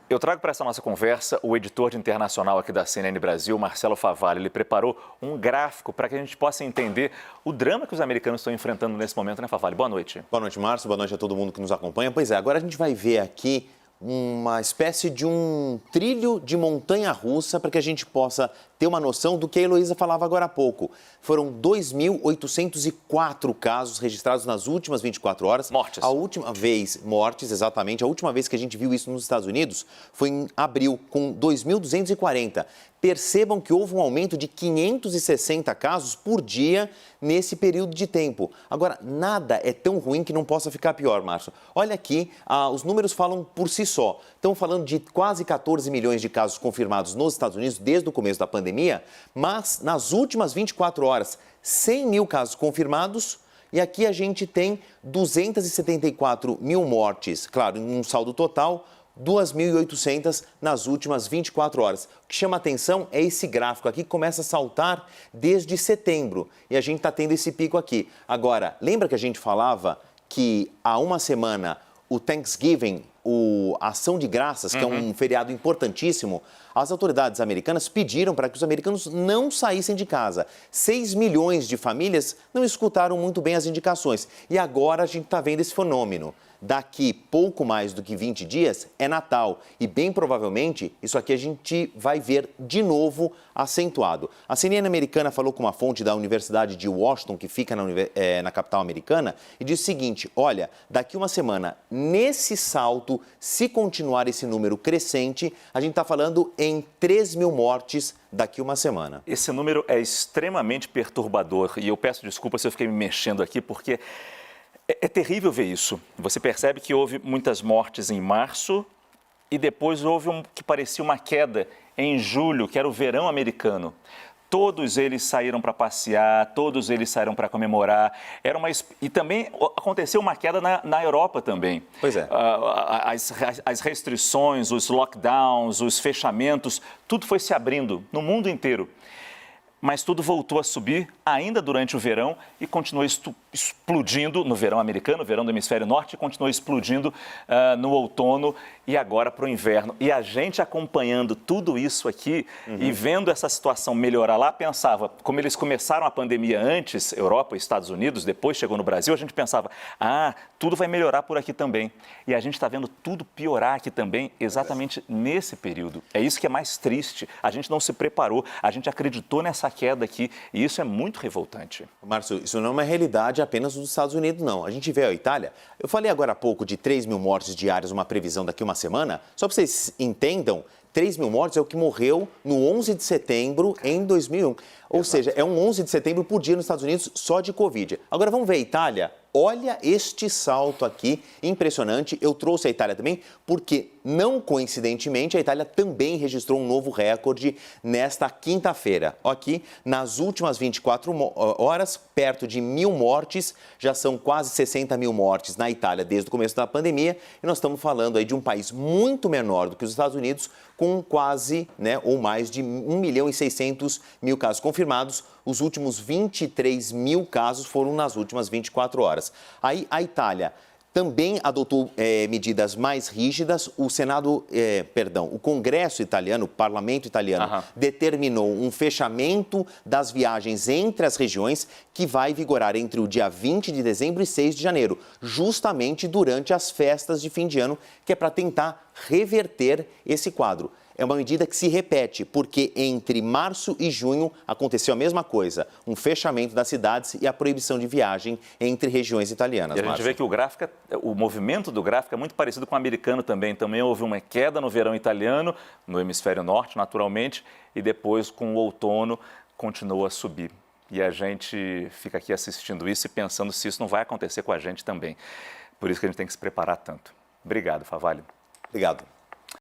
Eu trago para essa nossa conversa o editor de internacional aqui da CNN Brasil, Marcelo Favalli. Ele preparou um gráfico para que a gente possa entender o drama que os americanos estão enfrentando nesse momento, né, Favalli? Boa noite. Boa noite, Márcio. Boa noite a todo mundo que nos acompanha. Pois é, agora a gente vai ver aqui uma espécie de um trilho de montanha-russa para que a gente possa ter uma noção do que a Heloísa falava agora há pouco. Foram 2.804 casos registrados nas últimas 24 horas. Mortes. A última vez, mortes, exatamente, a última vez que a gente viu isso nos Estados Unidos foi em abril, com 2.240. Percebam que houve um aumento de 560 casos por dia nesse período de tempo. Agora, nada é tão ruim que não possa ficar pior, Márcio. Olha aqui, os números falam por si só. Estamos falando de quase 14 milhões de casos confirmados nos Estados Unidos desde o começo da pandemia, mas nas últimas 24 horas, 100 mil casos confirmados. E aqui a gente tem 274 mil mortes, claro, em um saldo total, 2.800 nas últimas 24 horas. O que chama atenção é esse gráfico aqui que começa a saltar desde setembro. E a gente está tendo esse pico aqui. Agora, lembra que a gente falava que há uma semana o Thanksgiving, a Ação de Graças, que é um feriado importantíssimo, as autoridades americanas pediram para que os americanos não saíssem de casa. 6 milhões de famílias não escutaram muito bem as indicações. E agora a gente está vendo esse fenômeno. Daqui pouco mais do que 20 dias é Natal e bem provavelmente isso aqui a gente vai ver de novo acentuado. A CNN americana falou com uma fonte da Universidade de Washington, que fica na capital americana, e disse o seguinte: olha, daqui uma semana, nesse salto, se continuar esse número crescente, a gente está falando em 3 mil mortes daqui uma semana. Esse número é extremamente perturbador e eu peço desculpa se eu fiquei me mexendo aqui, porque é terrível ver isso. Você percebe que houve muitas mortes em março e depois houve que parecia uma queda em julho, que era o verão americano. Todos eles saíram para passear, todos eles saíram para comemorar. E também aconteceu uma queda na Europa também. Pois é. As restrições, os lockdowns, os fechamentos, tudo foi se abrindo no mundo inteiro. Mas tudo voltou a subir ainda durante o verão e continuou explodindo no verão americano, no verão do hemisfério norte, e continuou explodindo no outono e agora para o inverno. E a gente acompanhando tudo isso aqui e vendo essa situação melhorar lá, pensava, como eles começaram a pandemia antes, Europa e Estados Unidos, depois chegou no Brasil, a gente pensava, tudo vai melhorar por aqui também. E a gente está vendo tudo piorar aqui também, exatamente nesse período. É isso que é mais triste. A gente não se preparou, a gente acreditou nessa queda aqui e isso é muito revoltante. Márcio, isso não é uma realidade apenas dos Estados Unidos, não. A gente vê a Itália. Eu falei agora há pouco de 3 mil mortes diárias, uma previsão daqui uma semana. Só para vocês entendam, 3 mil mortes é o que morreu no 11 de setembro em 2001. Ou seja, é um 11 de setembro por dia nos Estados Unidos só de Covid. Agora vamos ver a Itália. Olha este salto aqui, impressionante. Eu trouxe a Itália também porque, não coincidentemente, a Itália também registrou um novo recorde nesta quinta-feira. Aqui, nas últimas 24 horas, perto de 1.000 mortes, já são quase 60 mil mortes na Itália desde o começo da pandemia. E nós estamos falando aí de um país muito menor do que os Estados Unidos, com quase, ou mais de 1.600.000 casos confirmados. Os últimos 23 mil casos foram nas últimas 24 horas. Aí a Itália também adotou medidas mais rígidas. O Congresso italiano, o Parlamento italiano, determinou um fechamento das viagens entre as regiões que vai vigorar entre o dia 20 de dezembro e 6 de janeiro, justamente durante as festas de fim de ano, que é para tentar reverter esse quadro. É uma medida que se repete, porque entre março e junho aconteceu a mesma coisa, um fechamento das cidades e a proibição de viagem entre regiões italianas. E a gente vê que o movimento do gráfico é muito parecido com o americano também. Também houve uma queda no verão italiano, no hemisfério norte, naturalmente, e depois, com o outono, continuou a subir. E a gente fica aqui assistindo isso e pensando se isso não vai acontecer com a gente também. Por isso que a gente tem que se preparar tanto. Obrigado, Favalli. Obrigado.